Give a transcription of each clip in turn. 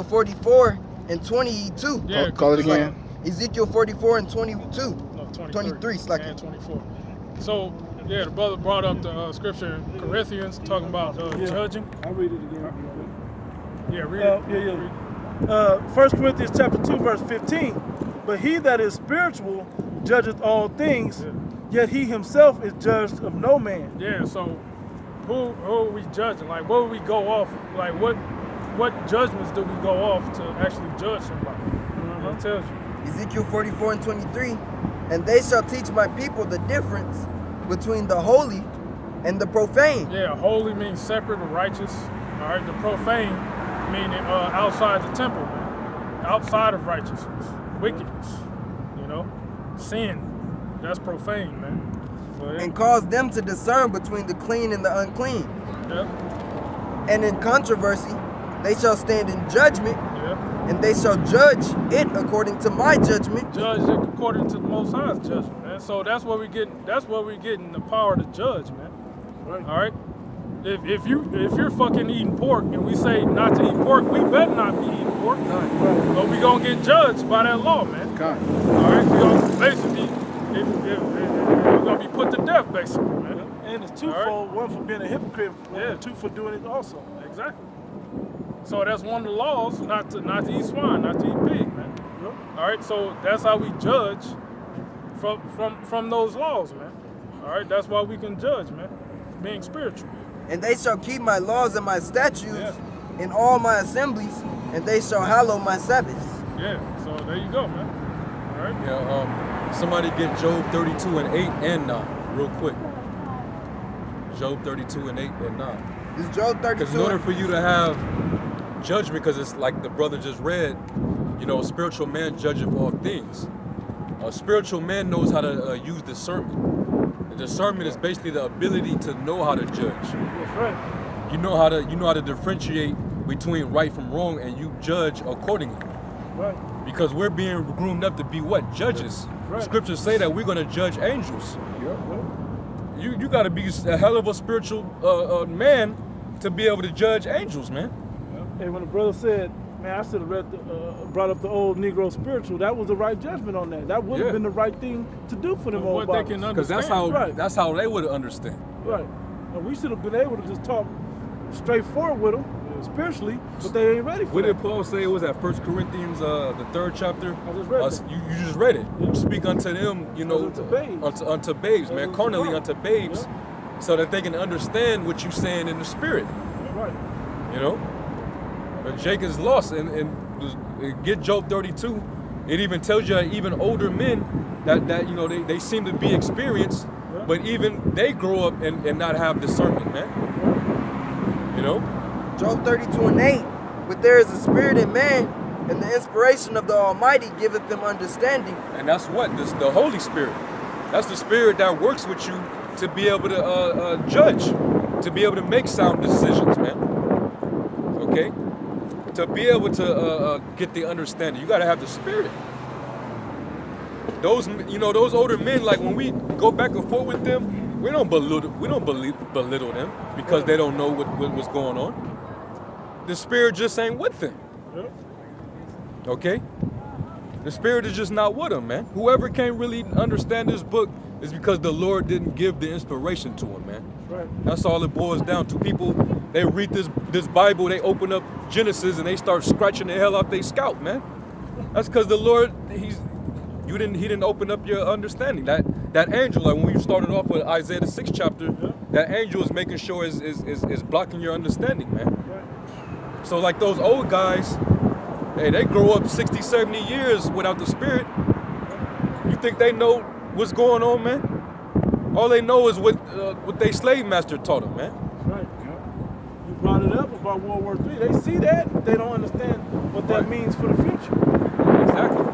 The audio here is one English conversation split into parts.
Ezekiel 44 and 22. Yeah, Call it again. Ezekiel 44 and 22. No, 23, it's like and 24. So, yeah, the brother brought up the scripture in Corinthians talking about judging. I'll read it again. Yeah, read it. 1 Corinthians chapter 2, verse 15. But he that is spiritual judgeth all things, yet he himself is judged of no man. Yeah, so who are we judging? Like, what do we go off? Like, what judgments do we go off to actually judge somebody? It tells you. Ezekiel 44 and 23. And they shall teach my people the difference between the holy and the profane. Yeah, holy means separate or righteous. All right, the profane meaning outside the temple, man. Outside of righteousness, wickedness, sin. That's profane, man. And cause them to discern between the clean and the unclean. Yeah. And in controversy, they shall stand in judgment, Yeah. and they shall judge it according to my judgment. Judge it according to the Most High's judgment, man. So that's what we getting. That's what we getting the power to judge, man. Right. All right. If you're fucking eating pork and we say not to eat pork, we better not be eating pork. Right. But we gonna get judged by that law, man. God. All right. We gonna basically, we're gonna be put to death, basically, man. And it's twofold, one for being a hypocrite, Yeah. two for doing it also. Exactly. So that's one of the laws, not to eat swine, not to eat pig, man. Yep. All right, so that's how we judge from those laws, man. All right, that's why we can judge, man, being spiritual. And they shall keep my laws and my statutes Yeah. in all my assemblies, and they shall hallow my Sabbaths. Yeah, so there you go, man. All right. Yeah, somebody get Job 32 and 8 and 9 real quick. Job 32 and 8 and 9. This is Job 32. Because in order for you to have judgment, because it's like the brother just read, a spiritual man judgeth all things. A spiritual man knows how to use discernment. The discernment is basically the ability to know how to judge. That's right. You know how to differentiate between right from wrong, and you judge accordingly. Right. Because we're being groomed up to be what? Judges. Right. The scriptures say that we're going to judge angels. Yep. You got to be a hell of a spiritual man to be able to judge angels, man. Hey, when the brother said, man, I should have brought up the old Negro spiritual, that was the right judgment on that. That would have been the right thing to do for them old What they Bibles. can Because understand. that's how they would understand. Right. And we should have been able to just talk straightforward with them, spiritually, but they ain't ready for What that. did Paul say? It was at 1 Corinthians, the 3rd chapter. I just read that. You just read it. You speak unto them, Unto babes. unto babes, man. Unto Carnally God. unto babes, so that they can understand what you're saying in the spirit. Right. But Jake is lost, and get Job 32. It even tells you that even older men that they seem to be experienced, but even they grow up and not have discernment, man. Job 32 and 8. But there is a spirit in man, and the inspiration of the Almighty giveth them understanding. And that's what? The Holy Spirit. That's the spirit that works with you to be able to judge, to be able to make sound decisions, man. Okay? To be able to get the understanding, you got to have the spirit. Those older men, like when we go back and forth with them, we don't belittle them because they don't know what's going on. The spirit just ain't with them. Okay? The spirit is just not with them, man. Whoever can't really understand this book is because the Lord didn't give the inspiration to him, man. Right. That's all it boils down to. People, they read this Bible, they open up Genesis and they start scratching the hell out their scalp, man. That's because the Lord, he didn't open up your understanding. That angel, like when we started off with Isaiah the 6th chapter, that angel is making sure is blocking your understanding, man. Right. So like those old guys, hey, they grow up 60, 70 years without the spirit. You think they know what's going on, man? All they know is what their slave master taught them, man. Right. You brought it up about World War III. They see that, but they don't understand what that means for the future. Exactly.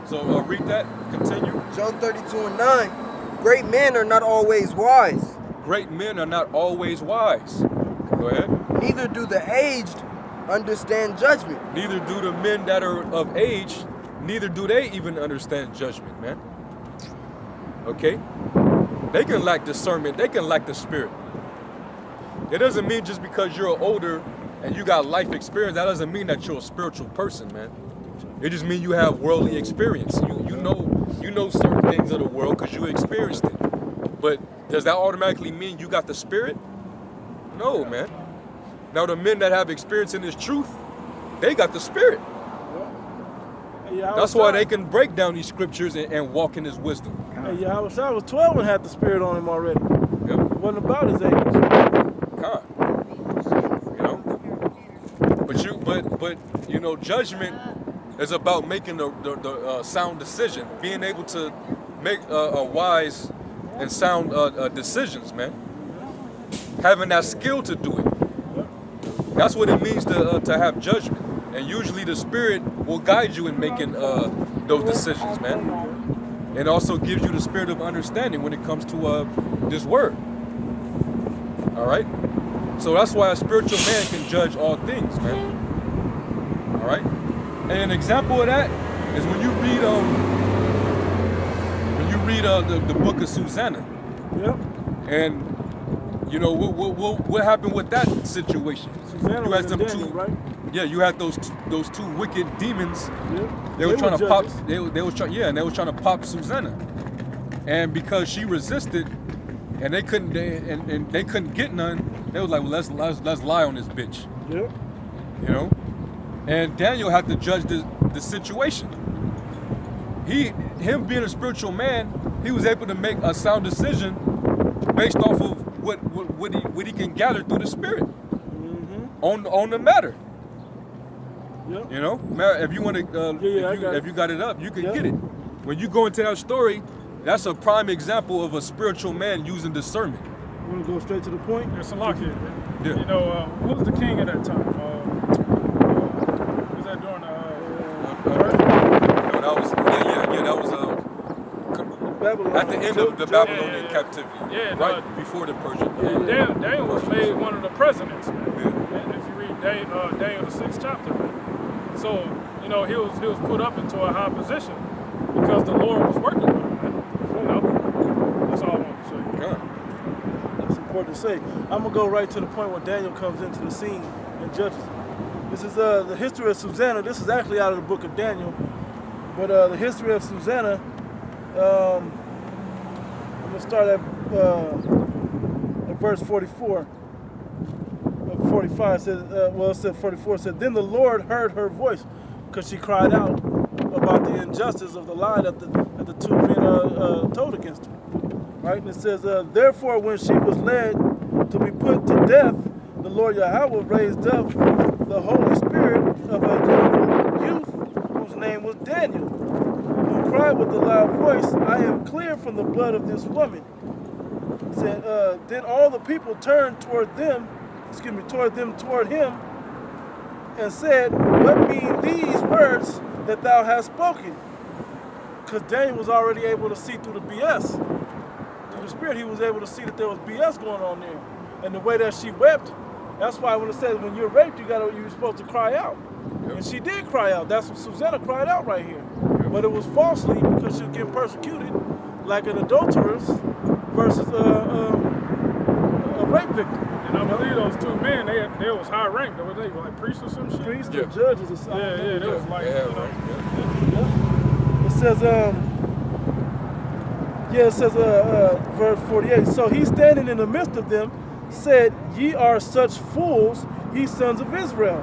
So read that, continue. Job 32 and 9. Great men are not always wise. Great men are not always wise. Go ahead. Neither do the aged understand judgment. Neither do the men that are of age, neither do they even understand judgment, man. Okay? They can lack discernment. They can lack the spirit. It doesn't mean just because you're older and you got life experience, that doesn't mean that you're a spiritual person, man. It just means you have worldly experience. You know certain things of the world because you experienced it. But does that automatically mean you got the spirit? No, man. Now the men that have experience in this truth, they got the spirit. Yeah, that's why they can break down these scriptures and walk in his wisdom. Hey, I was 12 and had the spirit on him already. Yep. It wasn't about his age. God. You know? But you know, judgment is about making the sound decision, being able to make a wise and sound decisions, man. Having that skill to do it. That's what it means to have judgment. And usually the spirit will guide you in making those decisions, man. And also gives you the spirit of understanding when it comes to this word. All right? So that's why a spiritual man can judge all things, man. All right? And an example of that is when you read the book of Susanna. Yep. And you know what happened with that situation? Susanna you had was them in Daniel, right? Yeah, you had those two wicked demons. Yep. They were trying to pop. judges. They were trying to pop Susanna, and because she resisted, and they couldn't, they couldn't get none. They was like, well, let's lie on this bitch. Yep. You know, and Daniel had to judge the situation. Him being a spiritual man, he was able to make a sound decision based off of what he can gather through the spirit on the matter. Yep. You know, if you want to, if you got it up, you can get it. When you go into that story, that's a prime example of a spiritual man using discernment. You want to go straight to the point? It's a lock here. Yeah. You know, who was the king at that time? Was that during No, that was that was Babylon. at the end of the Babylonian captivity. Yeah, right before the Persian. Daniel was made one of the presidents, man. Yeah. If you read Daniel the 6th chapter, man. So, you know, he was put up into a high position because the Lord was working with him, man. You know, that's all I want to say. Yeah. That's important to say. I'm gonna go right to the point when Daniel comes into the scene and judges. This is the history of Susanna. This is actually out of the book of Daniel, but the history of Susanna. I'm gonna start at verse 44. 45 says, it said 44 said, then the Lord heard her voice because she cried out about the injustice of the lie that the two men told against her. Right? And it says, therefore, when she was led to be put to death, the Lord Yahweh raised up the Holy Spirit of a young youth whose name was Daniel, who cried with a loud voice, I am clear from the blood of this woman. It said, then all the people turned toward him, and said, what mean these words that thou hast spoken? Because Daniel was already able to see through the BS. Through the spirit, he was able to see that there was BS going on there. And the way that she wept, that's why when it says when you're raped, you're supposed to cry out. Yep. And she did cry out. That's what Susanna cried out right here. Yep. But it was falsely because she was getting persecuted like an adulteress versus a rape victim. And I believe those two men, they was high ranked. Were they like priests or some shit? Priests or judges or something. Yeah, they was like, It says, it says, verse 48. So he standing in the midst of them said, ye are such fools, ye sons of Israel,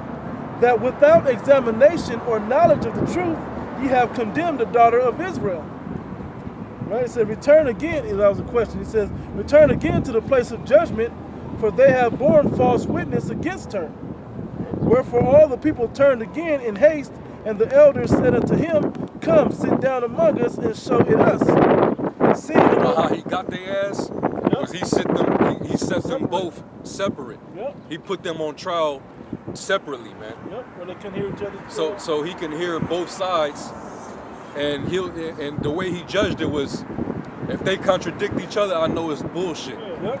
that without examination or knowledge of the truth, ye have condemned the daughter of Israel. Right? It said, return again. That was a question. He says, return again to the place of judgment, for they have borne false witness against her. Wherefore all the people turned again in haste, and the elders said unto him, come, sit down among us, and show it us. Seeing how he got their ass was he set them both separate. Yep. He put them on trial separately, man. Yep, where they can hear each other. So he can hear both sides, and the way he judged it was, if they contradict each other, I know it's bullshit. Yep.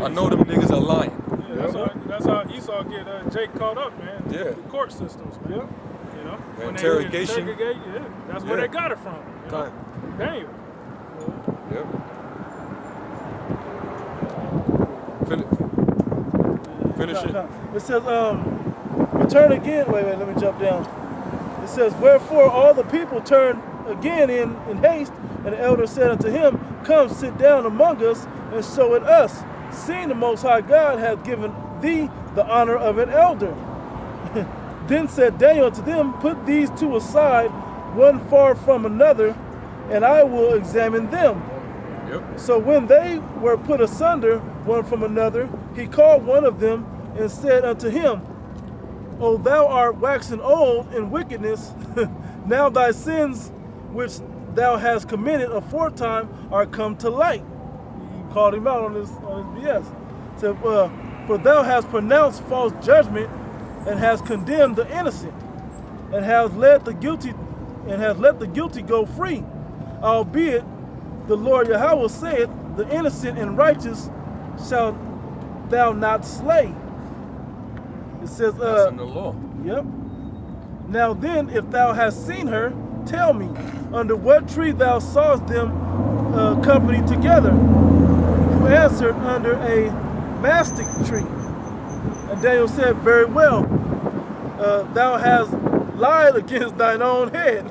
I know them niggas are lying. Yeah, that's how Esau get Jake caught up, man. Yeah. The court systems, man. Yep. You know, when interrogation. That's where they got it from. You know? Daniel. Yep. Philip. Finish it. It says, return again. Wait, let me jump down. It says, wherefore all the people turned again in haste, and the elder said unto him, come sit down among us, and show it us, seeing the Most High God hath given thee the honor of an elder. Then said Daniel unto them, put these two aside, one far from another, and I will examine them. Yep. So when they were put asunder one from another, he called one of them and said unto him, O thou art waxen old in wickedness, now thy sins which thou hast committed aforetime are come to light. He called him out on his BS. So, for thou hast pronounced false judgment and hast condemned the innocent, and hast let the guilty go free. Albeit the Lord Yahweh saith, the innocent and righteous shalt thou not slay. It says, That's in the law. Yep. Now then, if thou hast seen her, tell me, under what tree thou sawest them company together? Who answered, under a mastic tree. And Daniel said, very well, thou hast lied against thine own head.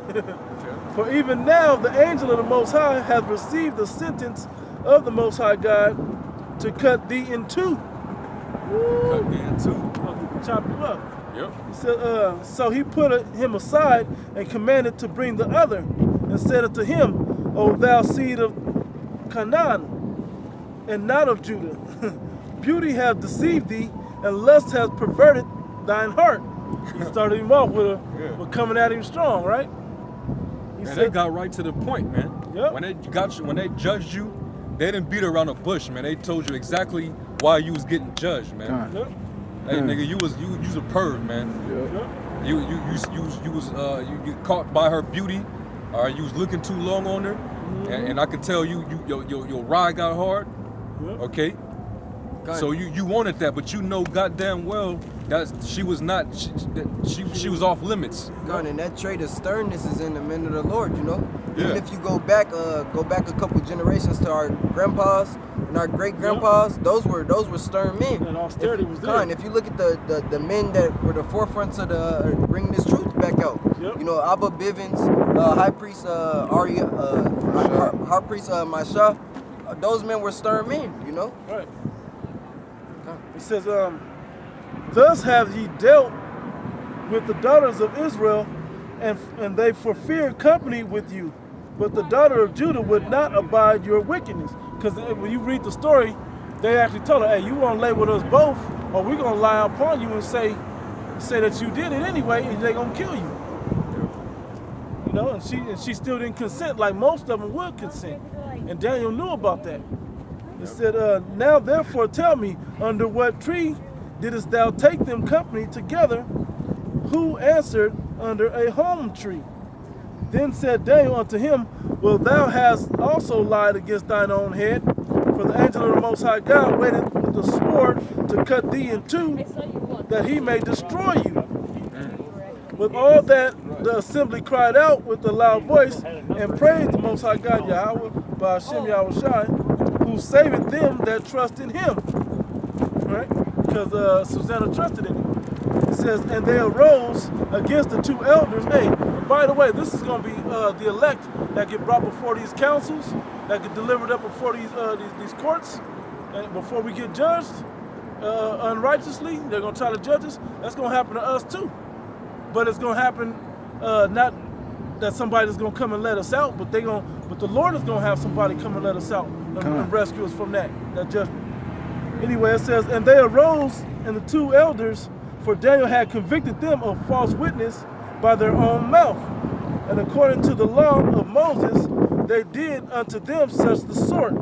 For even now the angel of the Most High hath received the sentence of the Most High God to cut thee in two. Cut me in two. Chop you up. Yep. He said, so he put him aside and commanded to bring the other, and said unto him, O thou seed of Canaan, and not of Judah, beauty hath deceived thee, and lust hath perverted thine heart. He started him off with coming at him strong, right? He Man, said, they got right to the point, man. Yep. When they judged you, they didn't beat around the bush, man. They told you exactly why you was getting judged, man. Yep. Hey, nigga, you was a perv, man. Yep. You was caught by her beauty, or you was looking too long on her, and I could tell your ride got hard. Yep. Okay. So you wanted that, but you know goddamn well that she was not. She was off limits. God, and that trait of sternness is in the men of the Lord, you know. Yeah. Even if you go back a couple generations to our grandpas and our great grandpas, those were stern men. And austerity was there. God, if you look at the men that were the forefronts of the bringing this truth back out, Yep. you know, Abba Bivens, High Priest Arya, High Priest Masha, those men were stern men, you know. Right. It says, thus have ye dealt with the daughters of Israel, and they for fear company with you. But the daughter of Judah would not abide your wickedness. Because when you read the story, they actually told her, hey, you want to lay with us both, or we're going to lie upon you and say that you did it anyway, and they're going to kill you. You know, and she still didn't consent like most of them would consent. And Daniel knew about that. It said, now therefore tell me, under what tree didst thou take them company together? Who answered, under a holm tree. Then said Daniel unto him, well, thou hast also lied against thine own head, for the angel of the Most High God waited with the sword to cut thee in two, that he may destroy you. With all that, the assembly cried out with a loud voice and praised the Most High God Yahweh by Hashem Yahushai, who saveth them that trust in him. Right? Because Susanna trusted in him. It says, and they arose against the two elders. Hey, by the way, this is going to be the elect that get brought before these councils, that get delivered up before these courts, and before we get judged unrighteously. They're going to try to judge us. That's going to happen to us too. But it's going to happen not that somebody's going to come and let us out, but the Lord is going to have somebody come and let us out and rescue us from that judgment. Anyway, it says, and they arose, and the two elders, for Daniel had convicted them of false witness by their own mouth. And according to the law of Moses, they did unto them such the sort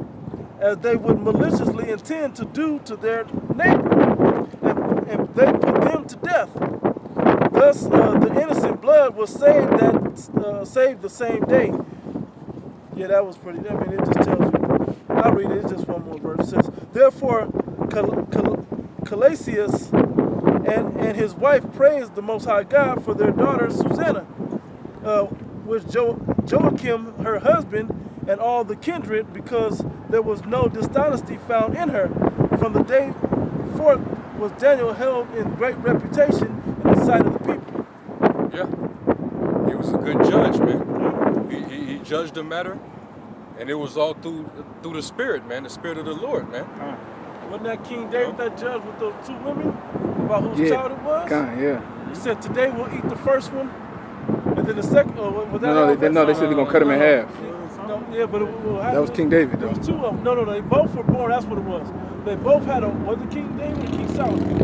as they would maliciously intend to do to their neighbor, and they put them to death. Thus the innocent blood was saved the same day. Yeah, that was pretty. I mean, it just tells you. I'll read it. It's just one more verse. It says, therefore, Calasius and his wife praised the Most High God for their daughter Susanna, which Joachim, her husband, and all the kindred, because there was no dishonesty found in her from the day forth was Daniel held in great reputation in the sight of the people. Yeah. He was a good judge, man. He judged the matter, and it was all through the Spirit, man, the Spirit of the Lord, man. Wasn't that King David that judged with those two women about whose child it was? Yeah. He said, today we'll eat the first one, and then the second. Was that No, they said they're gonna cut him in half. No, yeah, but that was King David, though. There was two of them. No, they both were born. That's what it was. They both had was it King David or King Solomon?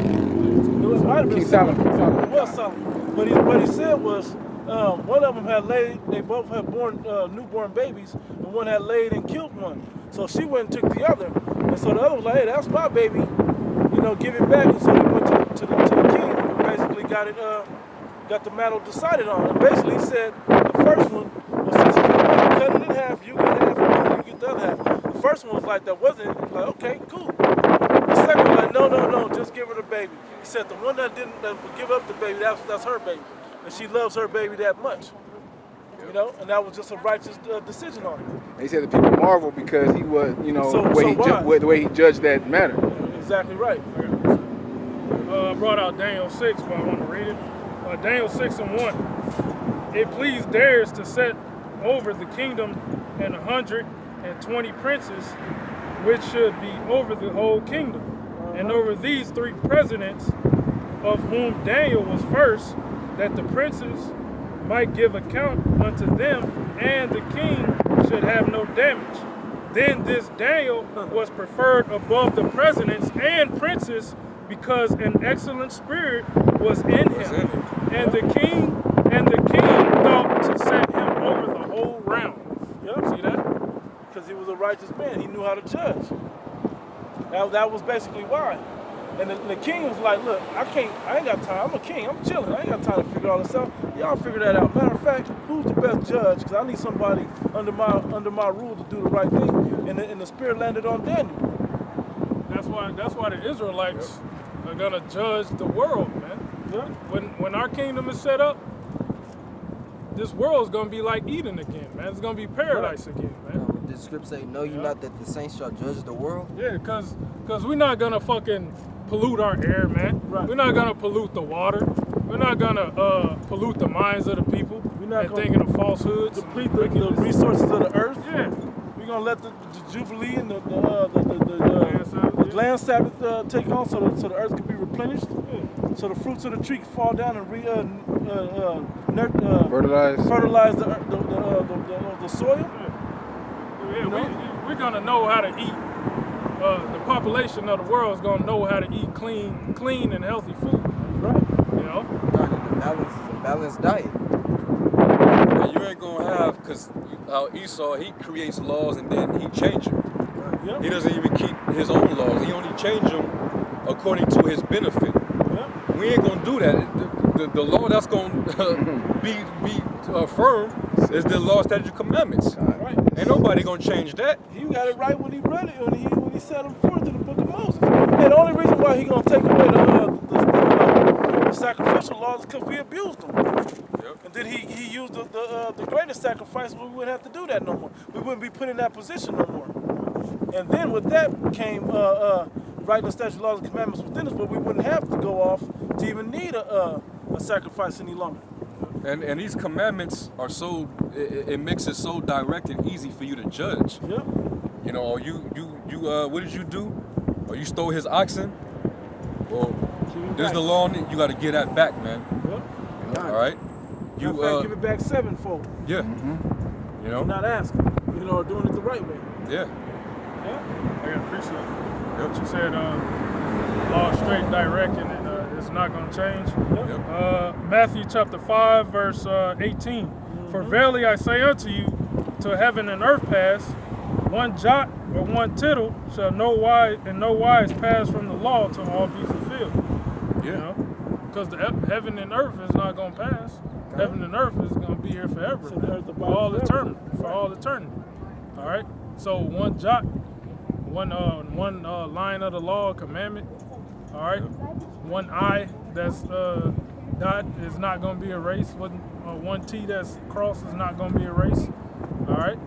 It might have been King Solomon. It was Solomon. But what he said was, one of them had laid. They both had born newborn babies, and one had laid and killed one. So she went and took the other, and so the other was like, "Hey, that's my baby. You know, give it back." And so they went to the king, and basically got the matter decided on. And basically he said the first one was, since you cut it in half, you get half, and you get the other half. The first one was like, that wasn't. He was like, okay, cool. The second one was like, no, just give her the baby. He said the one that would give up the baby, that's her baby, and she loves her baby that much. You know, and that was just a righteous decision on it. They said the people marveled because he was, you know, the way he judged that matter. Exactly right. Brought out Daniel 6, but I want to read it. Daniel 6:1. It pleased Darius to set over the kingdom 120 princes, which should be over the whole kingdom, and over these 3 presidents, of whom Daniel was first, that the princes might give account unto them, and the king should have no damage. Then this Daniel was preferred above the presidents and princes, because an excellent spirit was in him, and the king thought to set him over the whole realm. Yep. See that? Because he was a righteous man. He knew how to judge. That was basically why. And the king was like, look, I ain't got time. I'm a king. I'm chilling. I ain't got time to figure all this out. Y'all figure that out. Matter of fact, who's the best judge? Because I need somebody under my rule to do the right thing. And the spirit landed on Daniel. That's why the Israelites are gonna judge the world, man. Yeah. When our kingdom is set up, this world is gonna be like Eden again, man. It's gonna be paradise again, man. The script say, "Know you not that the saints shall judge the world." Yeah, cause we're not gonna fucking pollute our air, man. Right. We're not gonna pollute the water. We're not gonna pollute the minds of the people and thinking of falsehoods. Deplete the resources of the earth. Yeah. We're gonna let the Jubilee and the land Sabbath take on, so the earth can be replenished. Yeah. So the fruits of the tree can fall down and fertilize the soil. Yeah, we're gonna know how to eat. The population of the world is gonna know how to eat clean and healthy food. Right. You know. A balanced diet. And you ain't gonna have, because how Esau, he creates laws and then he changes them. Yep. He doesn't even keep his own laws. He only changes them according to his benefit. Yep. We ain't gonna do that. The law that's gonna be firm is the law, statute, commandments. Right. Ain't nobody gonna change that. He got it right when he read it, when he set him forth in the book of Moses. And the only reason why he gonna take away the sacrificial laws is because we abused them. Yep. And then he used the greatest sacrifice, we wouldn't have to do that no more. We wouldn't be put in that position no more. And then with that came writing the statute, laws, and commandments within us, but we wouldn't have to go off to even need a sacrifice any longer. And these commandments are so, it makes it so direct and easy for you to judge. Yep. You know, or you what did you do? Or you stole his oxen? Well, there's the law, you got to get that back, man. Yep. All right? You give it back sevenfold. Yeah. Mm-hmm. You know? You're not asking, or doing it the right way. Yeah. Yeah. I got appreciate what you said. Law straight, direct, and it's not going to change. Yep. Matthew chapter 5, verse 18. For verily I say unto you, till heaven and earth pass, one jot or one tittle shall in no wise pass from the law till all be fulfilled. Yeah. You know? Because the heaven and earth is not going to pass. Right. Heaven and earth is going to be here forever. For all eternity. For all eternity. All right? So one jot, one line of the law, commandment, all right? One I that's dot is not going to be erased. One T that's crossed is not going to be erased, all right?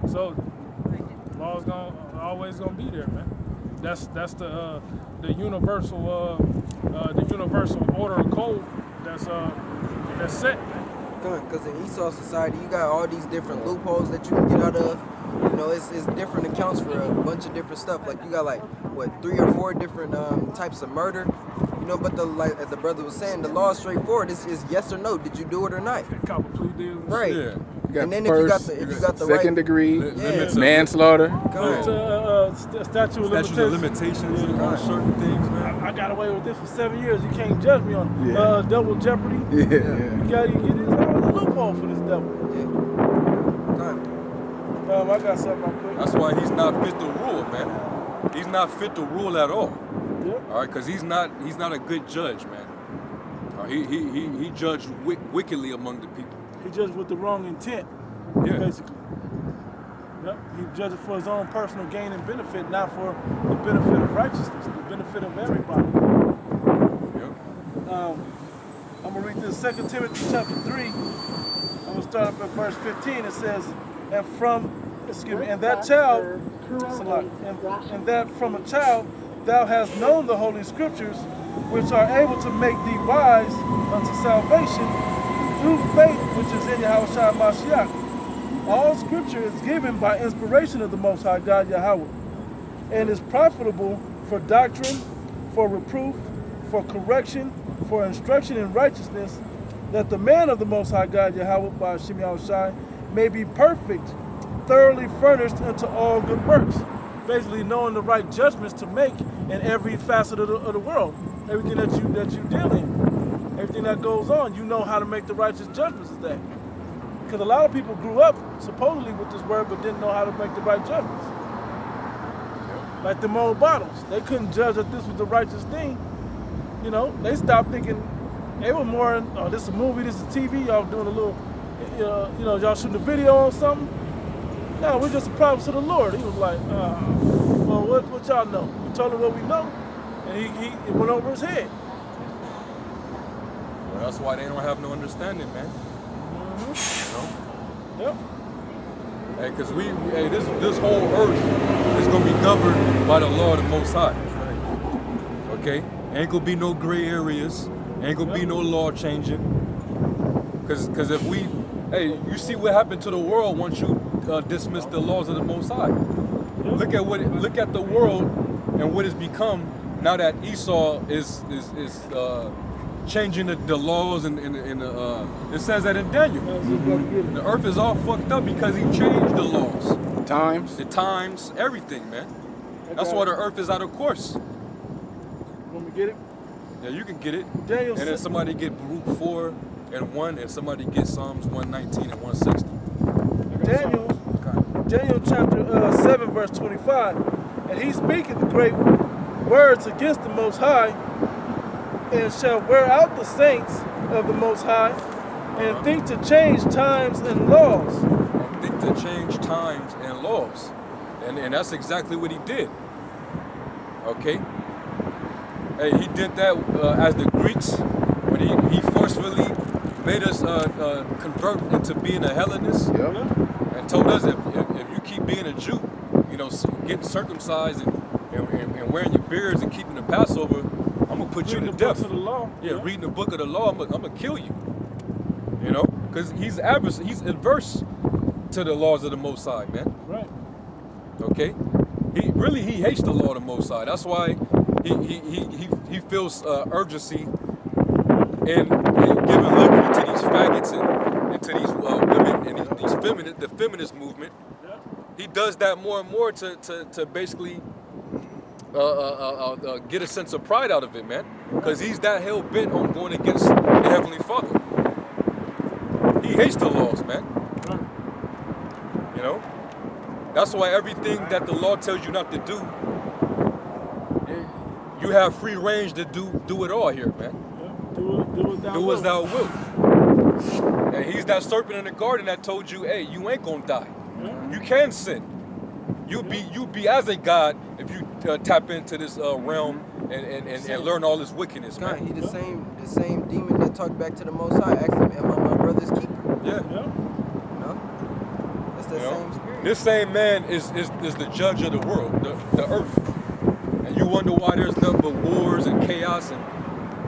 So law is always going to be there, man. That's the universal order of code that's set. Because in Esau society, you got all these different loopholes that you can get out of. You know, it's different accounts for a bunch of different stuff. Like you got like what 3 or 4 different types of murder. You know, but like as the brother was saying, the law is straightforward. It's yes or no. Did you do it or not? Cop plea deals. Right. You got And then first, if you got the second right degree, limits manslaughter. Come on. Statute of statute of limitations. limitations on certain things, man. I got away with this for 7 years. You can't judge me on it. Yeah. Double jeopardy. Yeah. You got to get there's always a loophole for this devil. Time. I got something right quick. That's why he's not fit to rule, man. He's not fit to rule at all. Yep. All right, because he's not a good judge, man. He judged wickedly among the people. He judged with the wrong intent, Yeah. basically. Yep. He judged for his own personal gain and benefit, not for the benefit of righteousness, the benefit of everybody. Yep. I'm going to read this 2 Timothy chapter 3. I'm going to start up at verse 15. It says, and that child, and that from a child thou hast known the holy scriptures, which are able to make thee wise unto salvation through faith which is in Yahushua Mashiach. All scripture is given by inspiration of the Most High God Yahweh, and is profitable for doctrine, for reproof, for correction, for instruction in righteousness, that the man of the Most High God Yahweh by Hashem Yahushua may be perfect, thoroughly furnished unto all good works. Basically knowing the right judgments to make in every facet of the world. Everything that you deal in. Everything that goes on, you know how to make the righteous judgments of that. Because a lot of people grew up supposedly with this word but didn't know how to make the right judgments. Like the old bottles. They couldn't judge that this was the righteous thing. You know, they stopped thinking, they were more, oh, this is a movie, this is TV, y'all doing a little, y'all shooting a video on something. No, we're just a prophets of the Lord. He was like, well, what y'all know? We told him what we know, and he went over his head. Well, that's why they don't have no understanding, man. You know? Yep. Hey, because this whole earth is gonna be governed by the law of the Most High. Okay, ain't gonna be no gray areas. Ain't gonna be no law changing. Because if we, you see what happened to the world once you dismiss the laws of the Most High. Look at the world and what it's become now that Esau is changing the laws and it says that in Daniel. The earth is all fucked up because he changed the laws. The times, everything, man. That's why the earth is out of course. Want me to get it? Yeah, you can get it. Daniel and then somebody get Baruch 4 and 1, and somebody get Psalms 119 and 160. Daniel chapter 7 verse 25. And he speaketh great words against the Most High, and shall wear out the saints of the Most High, and think to change times and laws. And think to change times and laws. And that's exactly what he did. Okay? Hey, he did that as the Greeks, when he forcefully made us convert into being a Hellenist. Yep. And told us if you keep being a Jew, getting circumcised and wearing your beards and keeping the Passover, I'm gonna put you to death. Of the law. Yeah, reading the book of the law, I'm gonna kill you. You know, because he's adverse to the laws of the Most High, man. Right. Okay, he hates the law of the Most High. That's why he feels urgency in giving liberty to these faggots and to these women and the feminist movement. Yeah. He does that more and more to basically get a sense of pride out of it, man. Because he's that hell bent on going against the Heavenly Father. He hates the laws, man. You know? That's why everything that the law tells you not to do, you have free range to do it all here, man. Yeah. Do as thou wilt. And he's that serpent in the garden that told you, hey, you ain't gonna die. Yeah. You can sin. You'll be as a god if you tap into this realm and learn all this wickedness, God, man. he the same demon that talked back to the Most High, asked him, am I my brother's keeper? Yeah. Yeah. You know? That's the same spirit. This same man is the judge of the world, the earth. you wonder why there's nothing but wars and chaos and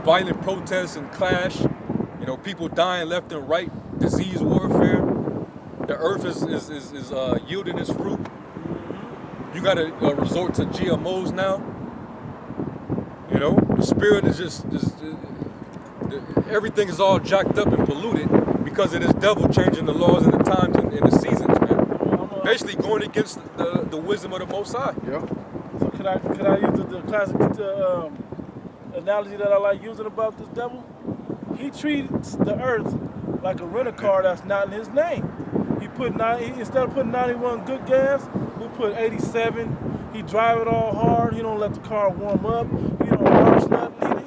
violent protests and clash, you know, people dying left and right, disease warfare, the earth is yielding its fruit. You got to resort to GMOs now. You know, the spirit is just everything is all jacked up and polluted because of this devil changing the laws and the times and the seasons, man. Basically going against the wisdom of the Most High. Yeah. So could I use the classic analogy that I like using about this devil? He treats the earth like a rental car that's not in his name. He instead of putting 91 good gas, he put 87. He drive it all hard. He don't let the car warm up. He don't wash nothing.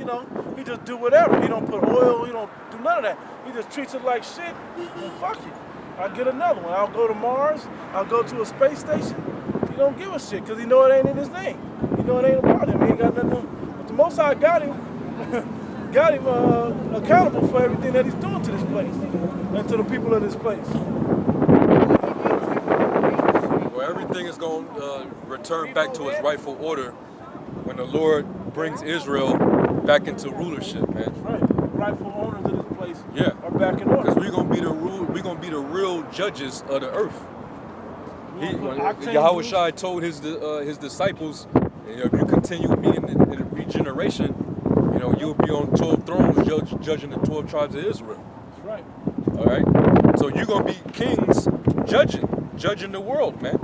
He just do whatever. He don't put oil. He don't do none of that. He just treats it like shit. And fuck it. I'll get another one. I'll go to Mars. I'll go to a space station. He don't give a shit because he know it ain't in his name. He know it ain't about him. He ain't got nothing. But the Most High got him. Got him accountable for everything that he's doing to this place and to the people of this place. Well, everything is going to return back to its rightful order when the Lord brings Israel back into rulership, man. Right. The rightful owners of this place are back in order. Because we're gonna be the real judges of the earth. Yahweh Shai told his disciples, you know, if you continue with me in the regeneration, you know, you'll be on 12 thrones judging the 12 tribes of Israel. That's right. All right. So you're gonna be kings judging the world, man.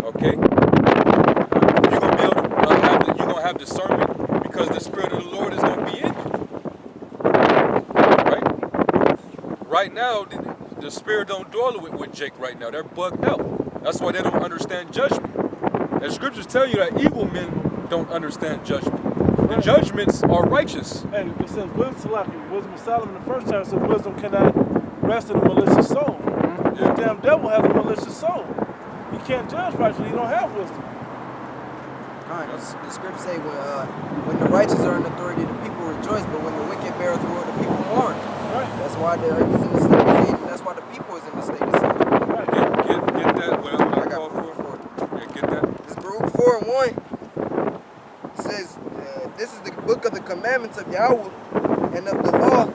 Okay. You're gonna be able to have discernment because the Spirit of the Lord is gonna be in you. Right. Right now, the Spirit don't dwell with Jake right now. They're bugged out. That's why they don't understand judgment. And scriptures tell you that evil men don't understand judgment. The judgments are righteous. Hey, it says wisdom of Solomon in the first chapter says wisdom cannot rest in a malicious soul. The damn devil has a malicious soul. He can't judge righteously. He don't have wisdom. Alright, the scripts say when the righteous are in authority, the people rejoice, but when the wicked beareth rule, the people mourn. Right. That's why the earth is in the state of sin, and that's why the people is in the state of sin. Right. Get that. What I I got call proof for. for it. Yeah, get that. It's Baruch 4:1. It says, this is the book of the commandments of Yahweh and of the law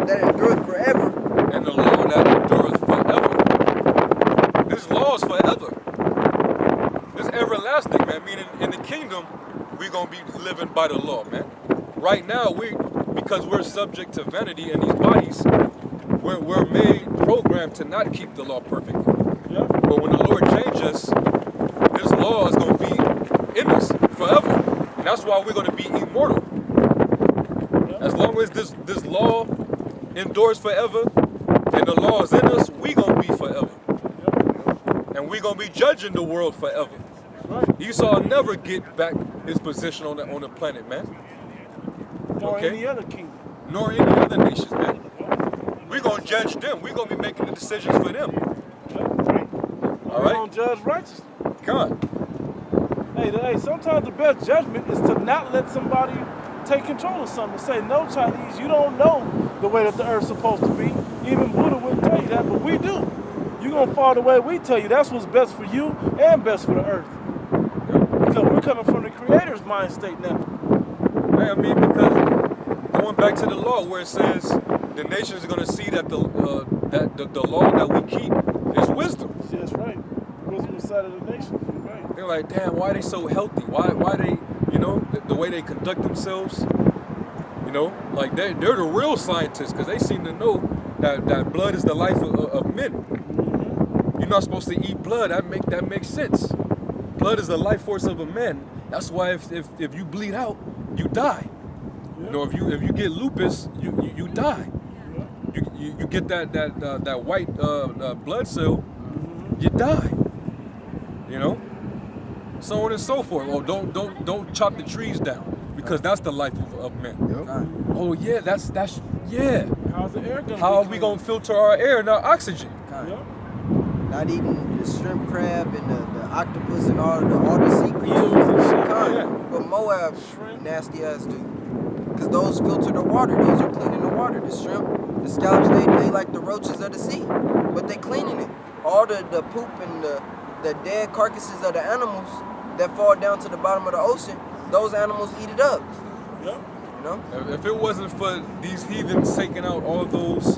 that endureth forever. And the law that endureth forever. This law is forever. This everlasting, man. Meaning in the kingdom, we're gonna be living by the law, man. Right now, because we're subject to vanity in these bodies, we're programmed to not keep the law perfectly. Yeah. But when the Lord changes us, this law is gonna be in us forever. And that's why we're gonna be immortal. As long as this law endures forever and the law is in us, we gonna be forever. And we gonna be judging the world forever. Right. Esau will never get back his position on the planet, man. Or Okay. any other kingdom. Nor any other nations, man. We're gonna judge them. We're gonna be making the decisions for them. All We right? don't judge righteously. Come on. Hey, sometimes the best judgment is to not let somebody take control of something. Say, no, Chinese, you don't know the way that the earth's supposed to be. Even Buddha wouldn't tell you that, but we do. You're going to follow the way we tell you. That's what's best for you and best for the earth. Because we're coming from the Creator's mind state now. Hey, I mean, because going back to the law where it says the nations are going to see that the law that we keep is wisdom. Yeah, that's right. Wisdom inside of the nation. You're right. They're like, damn, why are they so healthy? Why they, you know, the way they conduct themselves, you know, like they're the real scientists because they seem to know that blood is the life of men. You're not supposed to eat blood. That makes sense. Blood is the life force of a man. That's why if you bleed out, you die. You know, if you get lupus, you die. You get that white blood cell, you die. You know, so on and so forth. Oh, don't chop the trees down because that's the life of men. Oh yeah, that's yeah. How's the air gonna How are we gonna filter our air and our oxygen? Not eating the shrimp crab and the octopus and all the sea creatures. Yeah. But Moab nasty ass dude. Because those filter the water. Those are cleaning the water. The shrimp, the scallops, they like the roaches of the sea. But they cleaning it. All the poop and the dead carcasses of the animals that fall down to the bottom of the ocean, those animals eat it up. Yep. You know? If it wasn't for these heathens taking out all those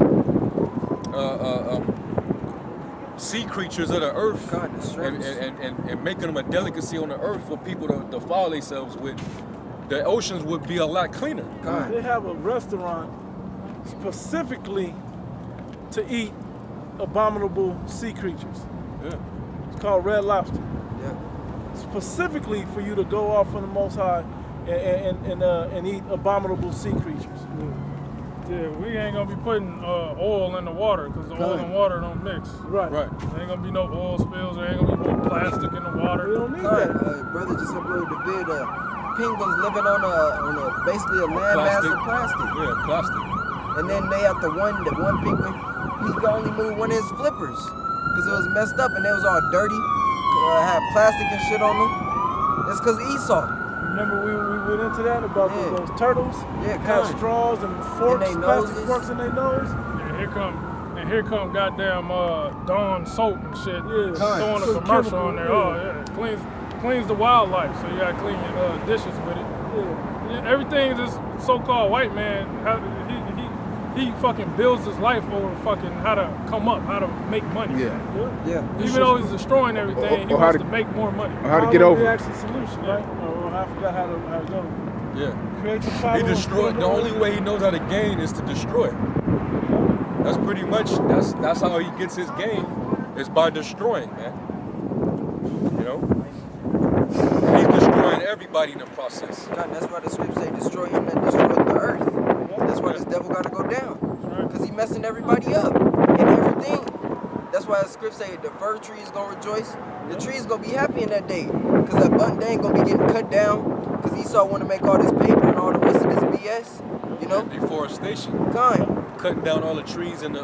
sea creatures of the earth God, the shrimps. and making them a delicacy on the earth for people to defile themselves with, the oceans would be a lot cleaner. God. They have a restaurant specifically to eat abominable sea creatures. Yeah. It's called Red Lobster. Yeah. Specifically for you to go off from the Most High and eat abominable sea creatures. Yeah, we ain't gonna be putting oil in the water because the oil and water don't mix. Right. Right. There ain't gonna be no oil spills. There ain't gonna be no plastic in the We water. don't need God, that. brother just uploaded the vid. Penguins living on a basically a landmass of plastic. Yeah, plastic. And then they have the one penguin, he could only move one of his flippers because it was messed up and they was all dirty, had plastic and shit on them. It's because Esau. Remember we went into that about Yeah. those turtles? Yeah, had kind. straws and forks, In they plastic noses. forks in their nose. And here come goddamn Dawn soap and shit. Yeah. Throwing a Some commercial chemical, on there. yeah. Oh yeah, cleans the wildlife. So you gotta clean your dishes with it. Yeah. Yeah, everything this so-called white man, he fucking builds his life over fucking how to come up, how to make money. Yeah. Yeah. Even though he's destroying everything, he or how wants to- to make more money. Or how to get over it. Reaction solution, right? Or I forgot how to go. Yeah. Create the He following. destroyed. The only way he knows how to gain is to destroy. That's pretty much. That's how he gets his gain, is by destroying, man. You know. And he's destroying everybody in the process. God, that's why the scripts say destroy him that destroyed the earth. That's why this devil gotta go down. Because he messing everybody up and everything. That's why the scripts say the fir tree is gonna rejoice. The tree is gonna be happy in that day. Because that button they ain't gonna be getting cut down. Because Esau wanna make all this paper and all the rest of this BS. You know? Deforestation, God. cutting down all the trees in the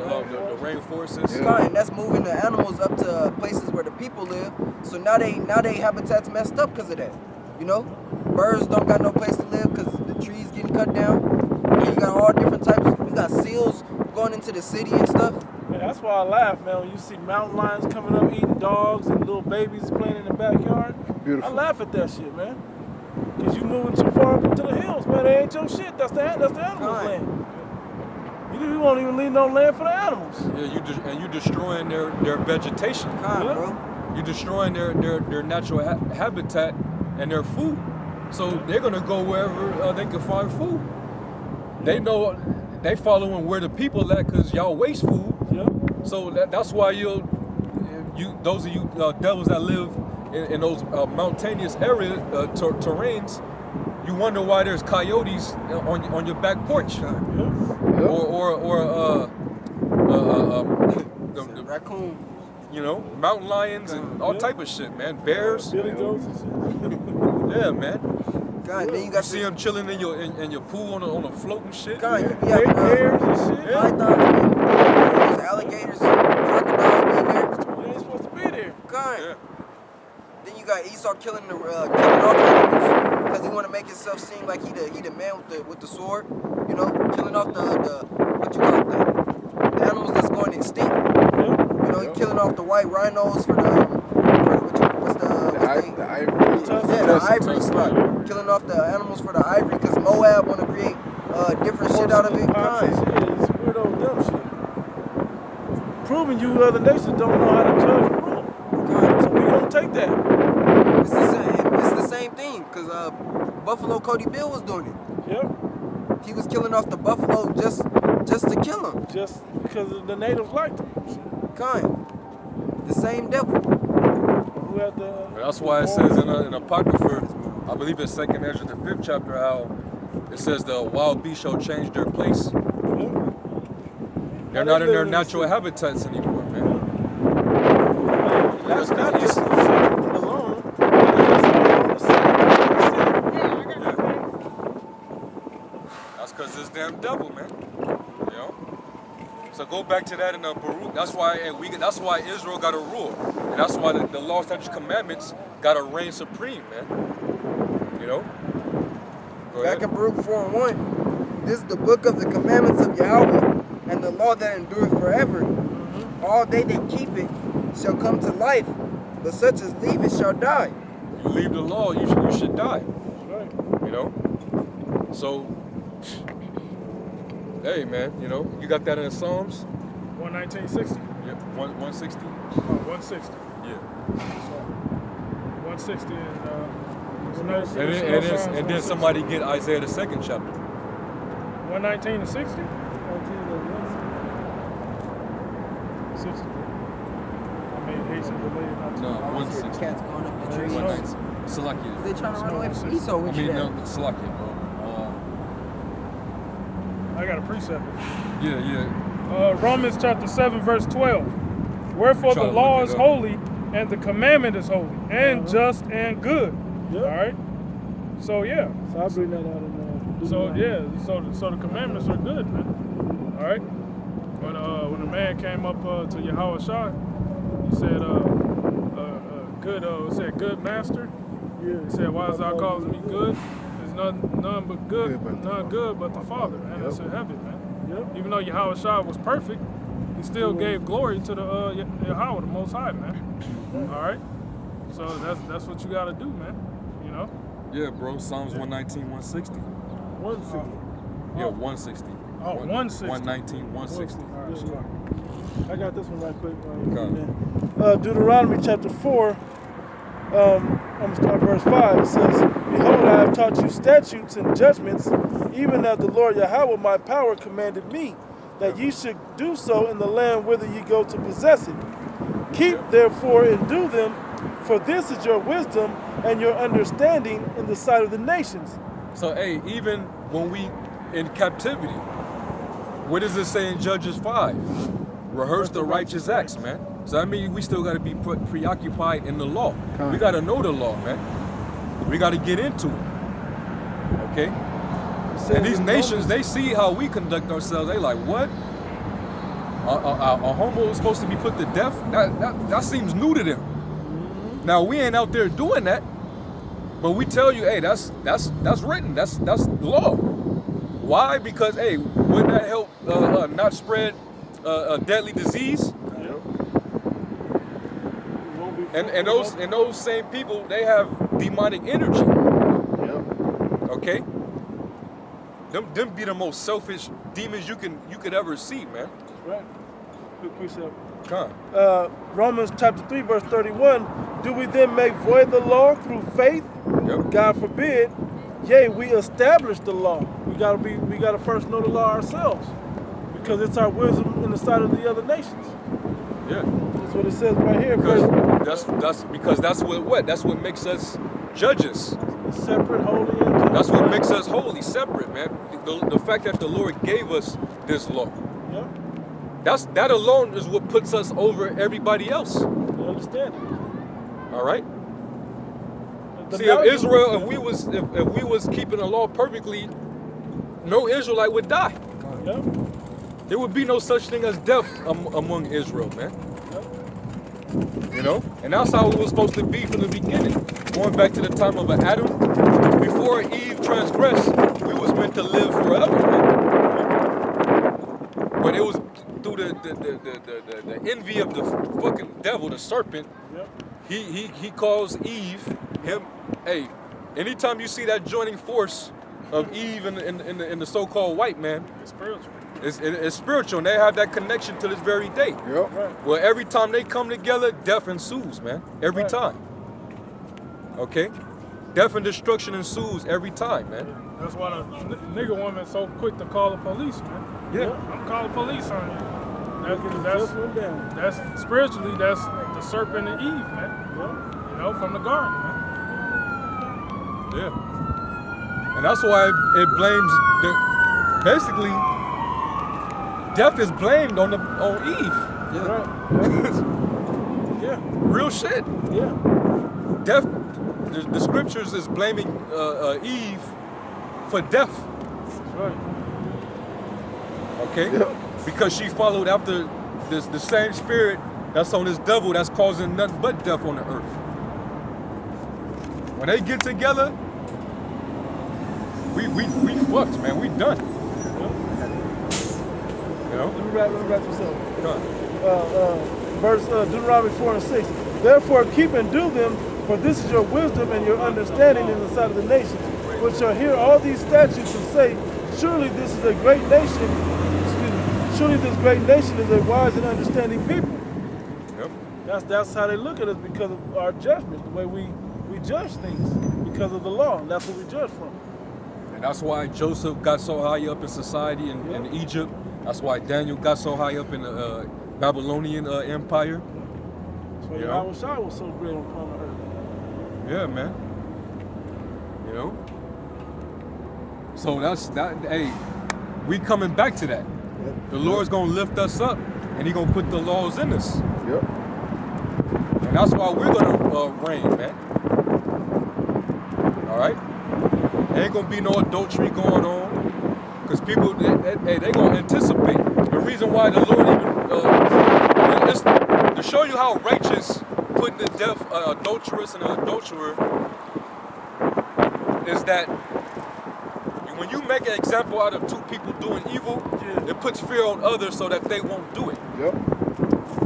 rainforests. God, and that's moving the animals up to places where the people live. So now they habitat's messed up because of that. You know? Birds don't got no place to live because the trees getting cut down. And you got all different types. You got seals going into the city and stuff. Man, that's why I laugh, man, when you see mountain lions coming up eating dogs and little babies playing in the backyard. Beautiful. I laugh at that shit, man. Because you moving too far up into the hills, man. That ain't your shit. That's the animals' Right. land. You won't even leave no land for the animals. Yeah, you destroying their vegetation. God, Yeah. bro. You're destroying their natural habitat and their food. So they're gonna go wherever they can find food. They know they following where the people at because y'all waste food. Yep. So that's why those of you devils that live in those mountainous areas, terrains, you wonder why there's coyotes on your back porch, or the Raccoon. you know, mountain lions and all type of shit, man. Bears, Billy goats and shit. yeah, man. God, then you You got see them chilling in your pool on a float and shit. God, you be having Bears and shit. pythons, there's alligators, crocodiles being there. You ain't supposed to be there. God. Yeah. Then you got Esau killing off animals because he want to make himself seem like he the man with the sword. You know, killing off the what you call it, the animals that's going extinct. You know, he killing off the white rhinos for the ivory spot. Killing off the animals for the ivory because Moab want to create different shit out of it. Pots and God. shit. It's weirdo dumb shit. Proving you other nations don't know how to judge and rule. So we gonna take that. It's the same thing because Buffalo Cody Bill was doing it. Yep. He was killing off the buffalo just to kill them. Just because the natives liked them. Kind. The same devil. Who had the That's why it says in Apocrypha, I believe it's 2nd Ezra, the 5th chapter, how it says the wild beasts shall change their place. They're not in their natural habitats anymore, man. That's not That's just because the city alone. That's That's because this damn devil, man. You know. So go back to that in Baruch. That's why Israel got to rule, and that's why the law, statutes, commandments got to reign supreme, man. You know. Go Back ahead. in Baruch 4:1, this is the book of the commandments of Yahweh and the law that endureth forever. All they that keep it shall come to life, but such as leave it shall die. you leave the law, you should die. That's right. You know? So, hey man, you know, you got that in the Psalms? 119.60. Yeah, 160? 160. Yeah. So, 160 and And then somebody get Isaiah the 2nd chapter. 119 and 60. 60. I made hasten delayed not to. No, I want to see the 160. cats going up the tree. 190. Salakia. They trying to run away from Esau. I What you mean, no, at? Salakia, bro. I got a precept. Yeah. Romans chapter 7, verse 12. Wherefore Try the to law look it is up. holy, and the commandment is holy, and just and good. Yep. All right. So yeah. So I bring that out in So yeah. So the commandments are good, man. All right. When a man came up to Yahweh Shai, he said, "Good." It said, "Good master." Yeah. He said, "Why is thou calling me good? There's none but good, none good but the Father, man. That's in heaven, man." Yep. Even though Yahweh Shai was perfect, he still gave glory to the Yahweh, the Most High, man. All right. So that's what you got to do, man. You know. Yeah, bro. Psalms 119, 160. 160. Yeah, 160. Oh, 160. 119, 160. All right, sorry. I got this one right quick. Okay. Deuteronomy chapter 4. I'm going to start verse 5. It says, Behold, I have taught you statutes and judgments, even as the Lord Yahweh my power commanded me, that ye should do so in the land whither ye go to possess it. Keep therefore and do them, for this is your wisdom and your understanding in the sight of the nations. So, hey, even when we in captivity, what does it say in Judges 5? Rehearse the righteous acts, man. So that means we still got to be preoccupied in the law. We got to know the law, man. We got to get into it. Okay? And these nations, they see how we conduct ourselves. They like, what? A homo is supposed to be put to death? That seems new to them. Now, we ain't out there doing that. But we tell you, hey, that's written. That's law. Why? Because, hey, wouldn't that help not spread a deadly disease? And those same people, they have demonic energy. Okay? Them be the most selfish demons you could ever see, man. Right. Quick precept. Come. Romans chapter 3, verse 31. Do we then make void the law through faith? Yep. God forbid. Yea, we establish the law. We gotta first know the law ourselves, because it's our wisdom in the sight of the other nations. Yeah. That's what it says right here. That's what makes us judges. Separate, holy, and That's what makes us holy, separate, man. The fact that the Lord gave us this law. Yeah. That alone is what puts us over everybody else. You understand it. All right. The See, value- if Israel, if we was keeping the law perfectly, no Israelite would die. Yeah. There would be no such thing as death among Israel, man. You know? And that's how it was supposed to be from the beginning. Going back to the time of Adam, before Eve transgressed, we was meant to live forever, man. But it was through the envy of the fucking devil, the serpent. Yep. He calls Eve, hey, anytime you see that joining force of Eve in the so-called white man, It's spiritual. it's spiritual, and they have that connection to this very day. Yep. Right. Well, every time they come together, death ensues, man. Every Right. time. Okay? Death and destruction ensues every time, man. That's why the nigga woman so quick to call the police, man. Yeah. I'm calling police on you. Just That's went down. that's spiritually, that's the serpent and Eve, man. Yeah. You know, from the garden, man. Yeah. And that's why it blames basically death is blamed on Eve. Yeah. Right. Yeah. Real shit. Yeah. Death, the scriptures is blaming Eve for death. Right. Okay? Because she followed after the same spirit that's on this devil that's causing nothing but death on the earth. When they get together, we fucked, man. We done. You know? Let me wrap this up. Done. Verse Deuteronomy 4 and 6. Therefore keep and do them, For this is your wisdom and your understanding in the sight of the nations, which shall hear all these statutes and say, surely this is a great nation. Excuse me. Surely this great nation is a wise and understanding people. Yep. That's how they look at us because of our judgment, the way we judge things because of the law. That's what we judge from. And that's why Joseph got so high up in society in Egypt. That's why Daniel got so high up in the Babylonian Empire. That's why Yahweh Shai was so great on planet Earth. Yeah, man. You know? So that's that. Hey, we coming back to that. The Lord's gonna lift us up, and He gonna put the laws in us. Yep. And that's why we're gonna reign, man. All right. There ain't gonna be no adultery going on, because people, they gonna anticipate. The reason why the Lord even is to show you how righteous putting to death an adulteress and an adulterer is that when you make an example out of two people doing evil, it puts fear on others so that they won't do it. Yep.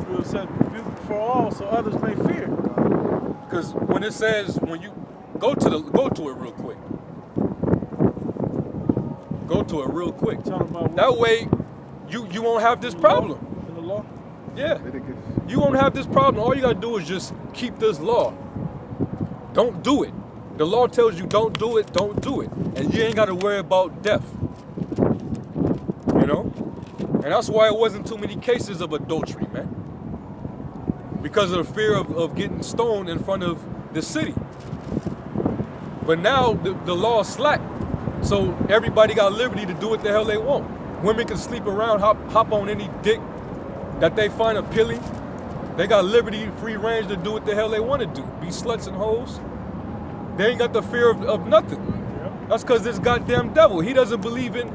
You said for all, so others may fear. Because when it says, when you go to it real quick. Go to it real quick. That way, you won't have this problem. In the law? Yeah. You won't have this problem. All you gotta do is just keep this law. Don't do it. The law tells you don't do it, don't do it. And you ain't gotta worry about death. You know? And that's why it wasn't too many cases of adultery, man. Because of the fear of getting stoned in front of the city. But now the law is slack. So everybody got liberty to do what the hell they want. Women can sleep around, hop on any dick that they find appealing. They got liberty, free range to do what the hell they want to do. Be sluts and hoes. They ain't got the fear of nothing. That's because this goddamn devil, he doesn't believe in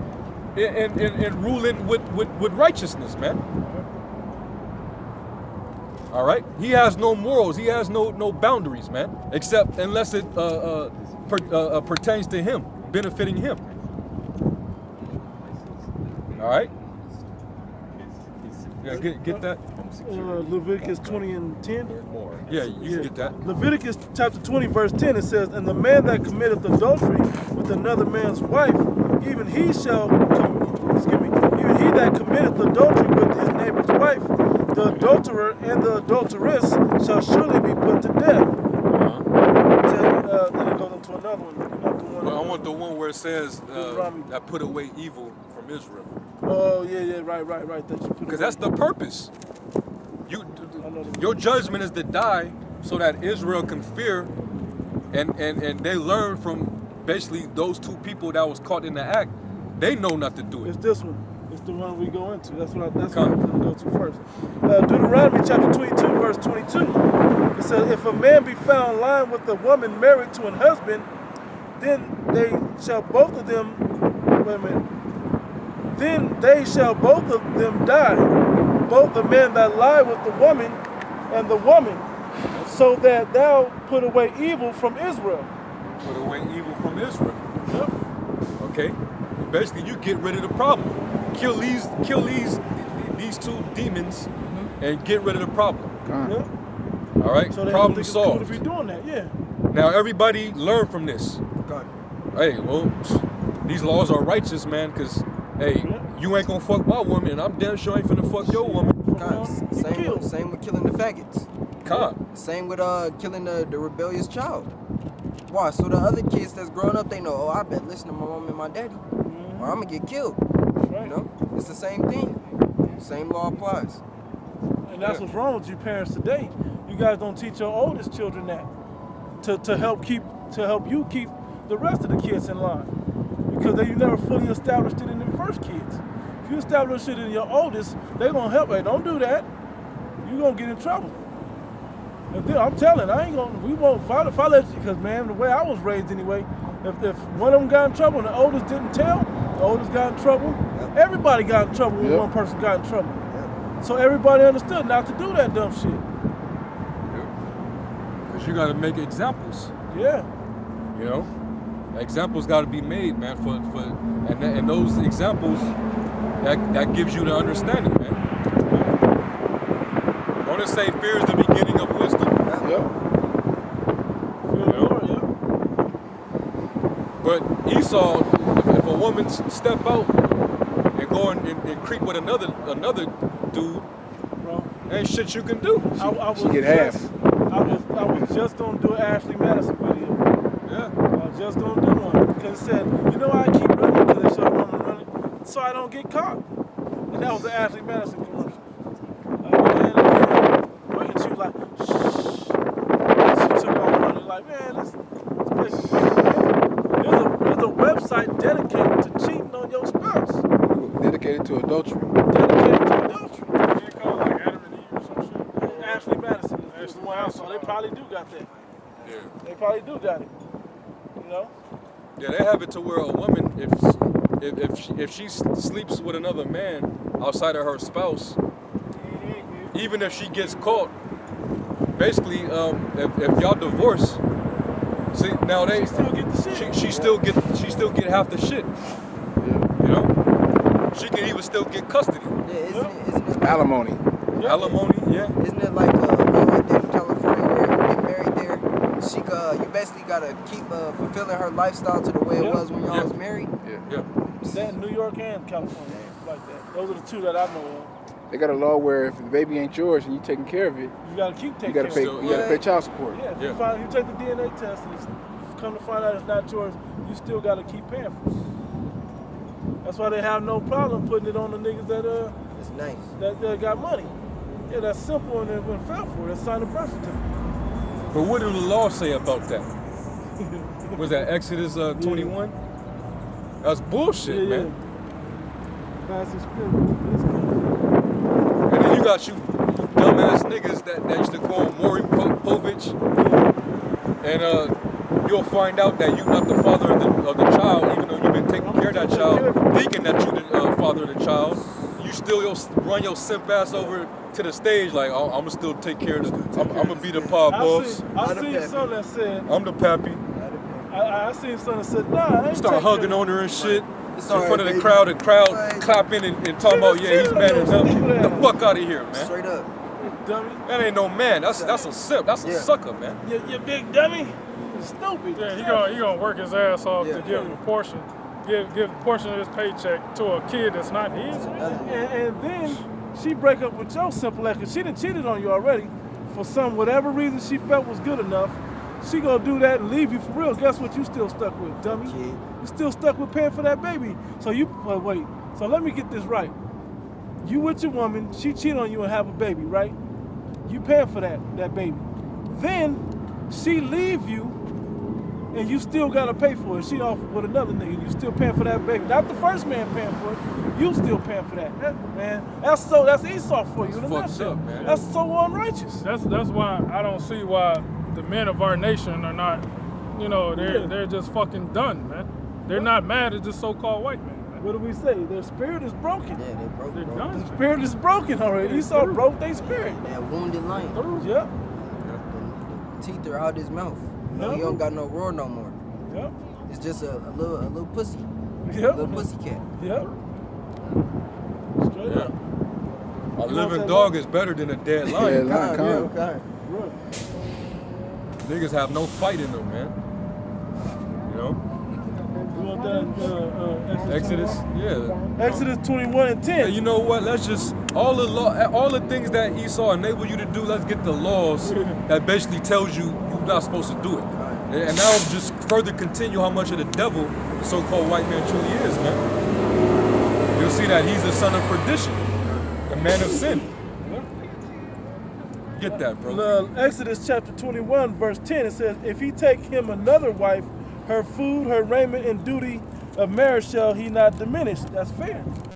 ruling with righteousness, man. All right? He has no morals. He has no boundaries, man. Except unless it pertains to him, benefiting him. All right? Yeah, get that. Leviticus 20 and 10. Yeah, you can get that. Leviticus chapter 20, verse 10, it says, and the man that committeth adultery with another man's wife, even he that committeth adultery with his neighbor's wife, the adulterer and the adulteress shall surely be put to death. Then it goes into another one. But I want the one where it says that put away evil from Israel. Oh, yeah, right. Because that's the purpose. Your judgment is to die so that Israel can fear and they learn from basically those two people that was caught in the act. They know not to do it. It's this one. It's the one we go into. That's what I'm going to go to first. Deuteronomy chapter 22, verse 22. It says, if a man be found lying with a woman married to an husband, then they shall both of them, then they shall both of them die, both the man that lie with the woman and the woman, so that thou put away evil from Israel. Put away evil from Israel. Yep. Okay? Basically, you get rid of the problem. Kill these two demons and get rid of the problem. Yep. All right? So problem solved. Cool if you're doing that, yeah. Now, everybody learn from this. God. Hey, well, these laws are righteous, man, because, hey, you ain't gonna fuck my woman, and I'm damn sure ain't finna fuck your woman. God. Same with killing the faggots. Same with killing the rebellious child. Why? So the other kids that's growing up, they know, oh, I better listen to my mom and my daddy, or I'm gonna get killed. Right. You know, it's the same thing. Same law applies. And that's what's wrong with you parents today. You guys don't teach your oldest children that to help you keep the rest of the kids in line, because you never fully established it in the first kids. If you establish it in your oldest, they're gonna help. Hey, don't do that. You're gonna get in trouble. And then, I'm telling, we won't follow if I let you, because man, the way I was raised anyway, if one of them got in trouble and the oldest didn't tell, the oldest got in trouble. Yep. Everybody got in trouble when one person got in trouble. Yep. So everybody understood not to do that dumb shit. Because you got to make examples. Yeah. You know, examples got to be made, man. And those examples that gives you the understanding, man. I want to say fear is the beginning of wisdom. Yep. But Esau, if a woman step out and go and creep with another dude, Bro, ain't shit you can do. I was She get just, half. I was just gonna do an Ashley Madison video. Yeah. I was just gonna do one because it said, you know, I keep running to that show, running, so I don't get caught. And that was the Ashley Madison commercial. Man, she was like, shh. And she took off running like, man, this place is there's a website dedicated to cheating on your spouse. Dedicated to adultery. Dedicated to adultery. They call it like Adam and Eve or some shit. Ashley Madison is the one I saw. They probably do got that. Yeah. They probably do got it. You know? Yeah, they have it to where a woman, if she sleeps with another man outside of her spouse, even if she gets caught, basically, if y'all divorce, see now they Still get the shit. she still get half the shit. Yeah. You know, she can even still get custody, Yeah, isn't it Alimony. alimony. Yeah. Isn't it like right there in California where you get married there? She you basically gotta keep fulfilling her lifestyle to the way it Yeah. was when y'all Yeah. was married. Yeah. That in New York and California, like that. Those are the two that I know of. They got a law where if the baby ain't yours and you taking care of it, You gotta keep you taking gotta care pay. of it. You gotta pay child support. Yeah, if Yeah. you take the DNA test and it's come to find out it's not yours, you still gotta keep paying for it. That's why they have no problem putting it on the niggas It's nice. that got money. Yeah, that's simple and then fell for it. That's sign a birth certificate. But what do the law say about that? Was that Exodus 21? That's bullshit, man. That's experience. And then you got you dumbass niggas that used to call him Maury Povich, and you'll find out that you're not the father of the child, even though you've been taking care of that child, thinking that you're the father of the child. You still run your simp ass over to the stage like, I'm gonna still take care of the, I'm gonna be the pop boss. I seen something that said, I'm the pappy. I seen something that said, nah, I ain't Start taking hugging care on her and shit. It's In alright, front of the baby. crowd, the crowd Right. clapping and talking about, yeah, he's man enough. Get the fuck out of here, man. Straight up. Dummy. That ain't no man. That's a simp. That's a Yeah. sucker, man. You big dummy. You stupid. Yeah, he gonna work his ass off Yeah. to give a portion, give a portion of his paycheck to a kid that's not his. And then she break up with your simple ass because she done cheated on you already for whatever reason she felt was good enough. She gonna do that and leave you for real. Guess what? You still stuck with, dummy. Kid. You still stuck with paying for that baby. So wait. So let me get this right. You with your woman, she cheat on you and have a baby, right? You paying for that baby. Then she leave you and you still gotta pay for it. She off with another nigga. You still paying for that baby. Not the first man paying for it. You still paying for that. Man, that's Esau for you in a It's fucked nutshell. up, man. That's so unrighteous. That's why I don't see why the men of our nation are not, they're just fucking done, man. They're not mad at this so-called white man. What do we say? Their spirit is broken. Yeah, they broke. They're bro. done. Spirit is broken already. Esau broke their spirit. That wounded lion. Yep. The teeth are out his mouth. Yep. He don't got no roar no more. Yep. It's just a little pussy. Yep. Little pussy cat. Yep. Straight Yeah. up. A living dog is better than a dead Yeah, lion. lion, Yeah, calm. okay. Right. Niggas have no fight in them, man. You know? You want that Exodus, 21? yeah. Exodus 21 and 10. Hey, you know what? Let's just all the things that Esau enabled you to do. Let's get the laws that basically tells you you're not supposed to do it. And now just further continue how much of the devil the so-called white man truly is, man. You'll see that he's the son of perdition, the man of sin. Get that, bro. Exodus chapter 21 verse 10, it says, if he take him another wife, her food, her raiment, and duty of marriage shall he not diminish. That's fair.